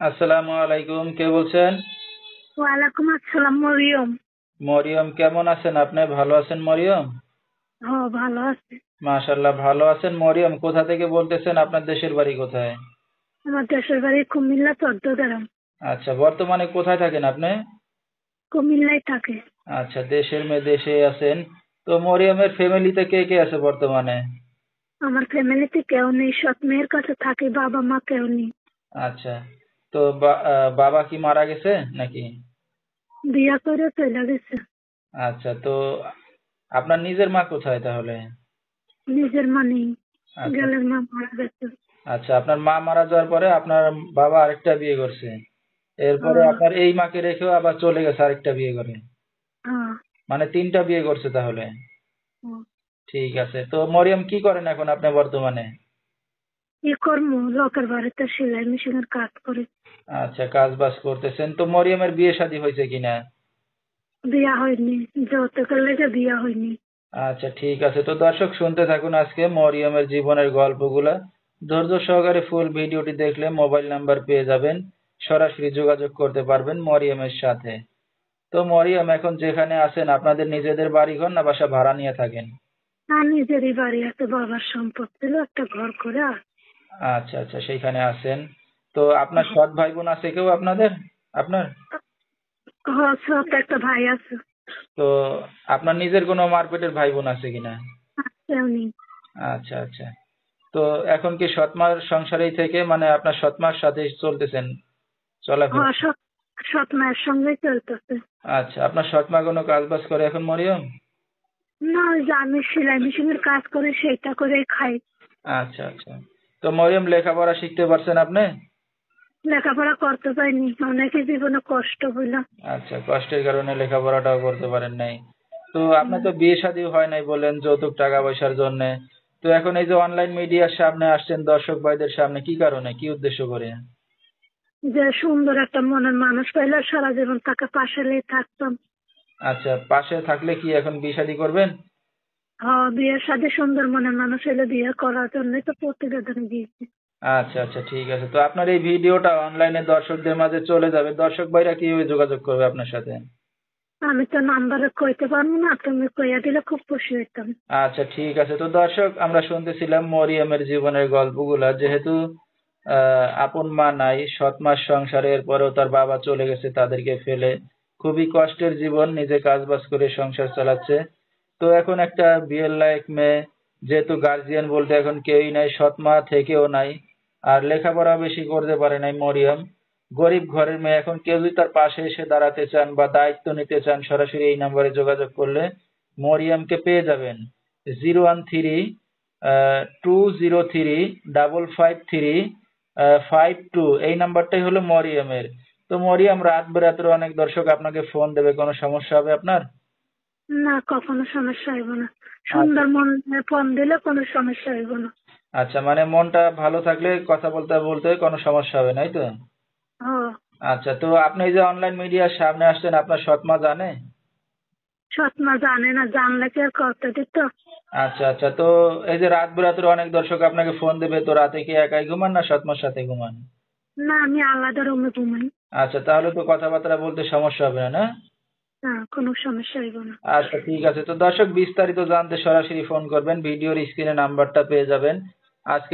আসসালামু আলাইকুম, কে বলছেন? ওয়ালাইকুম আসসালাম, মরিয়ম। মরিয়ম, কেমন আছেন আপনি? ভালো আছেন মরিয়ম? হ, ভালো আছে। মাশাআল্লাহ, ভালো আছেন মরিয়ম। কোথা থেকে বলতেছেন? আপনার দেশের বাড়ি কোথায়? আমার দেশের বাড়ি কুমিল্লা, চট্টগ্রাম। আচ্ছা, বর্তমানে কোথায় থাকেন আপনি? কুমিল্লায় থাকে। আচ্ছা, দেশের মেয়ে দেশে আছেন। তো মরিয়মের ফ্যামিলিতে কে কে আছে বর্তমানে? আমার ফ্যামিলিতে কেউ নেই, সৎ মেয়ের কাছে থাকে, বাবা মা কেউ নেই। আচ্ছা, তো বাবা কি মারা গেছে নাকি? বিয়া করে চলে গেছে। আচ্ছা, তো আপনার নিজের মা কোথায় তাহলে? নিজের মা নেই, আচ্ছা। গেলের মা মারা গেছে। আচ্ছা, আপনার মা মারা যাওয়ার পরে আপনার বাবা আরেকটা বিয়ে করছে। এরপরে হ্যাঁ। আপনার এই মাকে রেখেও আবার চলে গেছে আরেকটা বিয়ে করে। হ্যাঁ। মানে ৩টা বিয়ে করছে তাহলে। হ্যাঁ। ঠিক আছে। তো মরিয়ম কি করেন এখন আপনি বর্তমানে? কি করবো, লোকের বাড়িতে সেলাই মেশিনের কাজ করে। আচ্ছা, কাজ-বাজ করতেছেন। তো মরিয়মের বিয়ে শাদী হয়েছে কিনা? বিয়া হয়নি, যৌতুকের লেগে বিয়া হয়নি। আচ্ছা, ঠিক আছে। তো দর্শক শুনতে থাকুন আজকে মরিয়মের জীবনের গল্পগুলা। ধৈর্য সহকারে ফুল ভিডিওটি দেখলে মোবাইল নাম্বার পেয়ে যাবেন। সরাসরি যোগাযোগ করতে পারবেন মরিয়মের সাথে। তো মরিয়ম, এখন যেখানে আছেন আপনাদের নিজেদের বাড়িঘর না বাসা ভাড়া নিয়ে থাকেন? আর নিজেরই বাড়ি আছে, বাবার সম্পদ ছিল, একটা ঘর করে আচ্ছা, আচ্ছা, সেইখানে আছেন। তো আপনার সৎ ভাই বোন আছে কেউ আপনাদের? আপনার? ছোট একটা ভাই আছে। তো আপনার নিজের কোনো মারপেটের ভাই বোন আছে কিনা? কেউ নেই। আচ্ছা, আচ্ছা। তো এখন কি সৎমার সংসারেই থেকে মানে আপনার সৎমার সাথেই চলতেছেন চলাফেরা? হ্যাঁ, সৎ মায়ের সঙ্গেই চলতেছে। আচ্ছা, আপনার সৎমা কোনো কাজ বাজ করে এখন মরিয়ম? না, ওই যে আমি সেলাই মেশিনের কাজ করি, সেইটা করেই খাই। আচ্ছা, আচ্ছা। তো মরিয়ম, লেখাপড়া শিখতে পারছেন আপনি? লেখাপড়া করতে পারিনি, অনেকে জীবনে কষ্ট হইলো। আচ্ছা, কষ্টের কারণে লেখাপড়াটাও করতে পারেন নাই। তো আপনার তো বিয়ে শাদী হয় নাই বললেন যৌতুক টাকা পয়সার জন্য। তো এখন এই যে অনলাইন মিডিয়ার সামনে আসছেন দর্শক ভাইদের সামনে, কি কারণে, কি উদ্দেশ্য করে? যে সুন্দর একটা মনের মানুষ পাইলে সারা জীবন তাকে পাশে নিয়ে থাকতাম। আচ্ছা, পাশে থাকলে কি এখন বিয়ে শাদী করবেন? হ্যাঁ, বিয়ের সাথে সুন্দর মনের মানুষ এলে বিয়ে করার জন্যই তো প্রতিবেদন দিয়েছি। আচ্ছা, আচ্ছা, ঠিক আছে। তো আপনার এই ভিডিওটা অনলাইনে দর্শকদের মাঝে চলে যাবে। দর্শক ভাইরা কিভাবে যোগাযোগ করবে আপনার সাথে? আমি তো নাম্বারে কইতে পারবো না, তুমি কইয়া দিলে খুব খুশি হইতাম। আচ্ছা, ঠিক আছে। তো দর্শক, আমরা শুনতেছিলাম মরিয়মের জীবনের গল্পগুলা। যেহেতু আপন মা নাই, সৎ মার সংসারে, এরপরেও তার বাবা চলে গেছে তাদেরকে ফেলে। খুবই কষ্টের জীবন, নিজে কাজবাজ করে সংসার চালাচ্ছে। তো এখন একটা বিয়ের লায়ক মেয়ে, যেহেতু গার্জিয়ান বলতে এখন কেউই নাই, সৎ মা থেকেও নাই, আর লেখাপড়া বেশি করতে পারে নাই মরিয়ম। গরিব ঘরের মেয়ে, এখন কেউ যদি তার পাশে এসে দাঁড়াতে চান বা দায়িত্ব নিতে চান, সরাসরি এই নাম্বারে যোগাযোগ করলে মরিয়মকে পেয়ে যাবেন। 013-203-553 এই নাম্বারটাই হলো মরিয়মের। তো মরিয়ম, রাত বেরাতের অনেক দর্শক আপনাকে ফোন দেবে, কোনো সমস্যা হবে আপনার? না, কখনো সমস্যা হইব না। আচ্ছা, সুন্দর মন ফোন দিলে কোনো সমস্যা হইব না। আচ্ছা, মানে মনটা ভালো থাকলে কথা বলতে বলতে কোনো সমস্যা হবে নাই তো? ও, আচ্ছা, তো আপনি এই যে অনলাইন মিডিয়ার সামনে আসছেন, আপনার সৎমা জানে? সৎ মা জানে না, জানলে কি আর করতে দিত? আচ্ছা, আচ্ছা। তো এই যে রাত বেরাতের অনেক দর্শক আপনাকে ফোন দেবে, তো রাতে কি একাই ঘুমান না সৎমার সাথে ঘুমান? না, আমি আলাদা রুমে ঘুমাই। আচ্ছা, তাহলে তো কথাবার্তা বলতে সমস্যা হবে না, না? না, কোনো সমস্যা হইব না। আচ্ছা, ঠিক আছে। তো দর্শক, বিস্তারিত জানতে সরাসরি ফোন করবেন, ভিডিওর স্ক্রিনে নাম্বারটা পেয়ে যাবেন। আজকে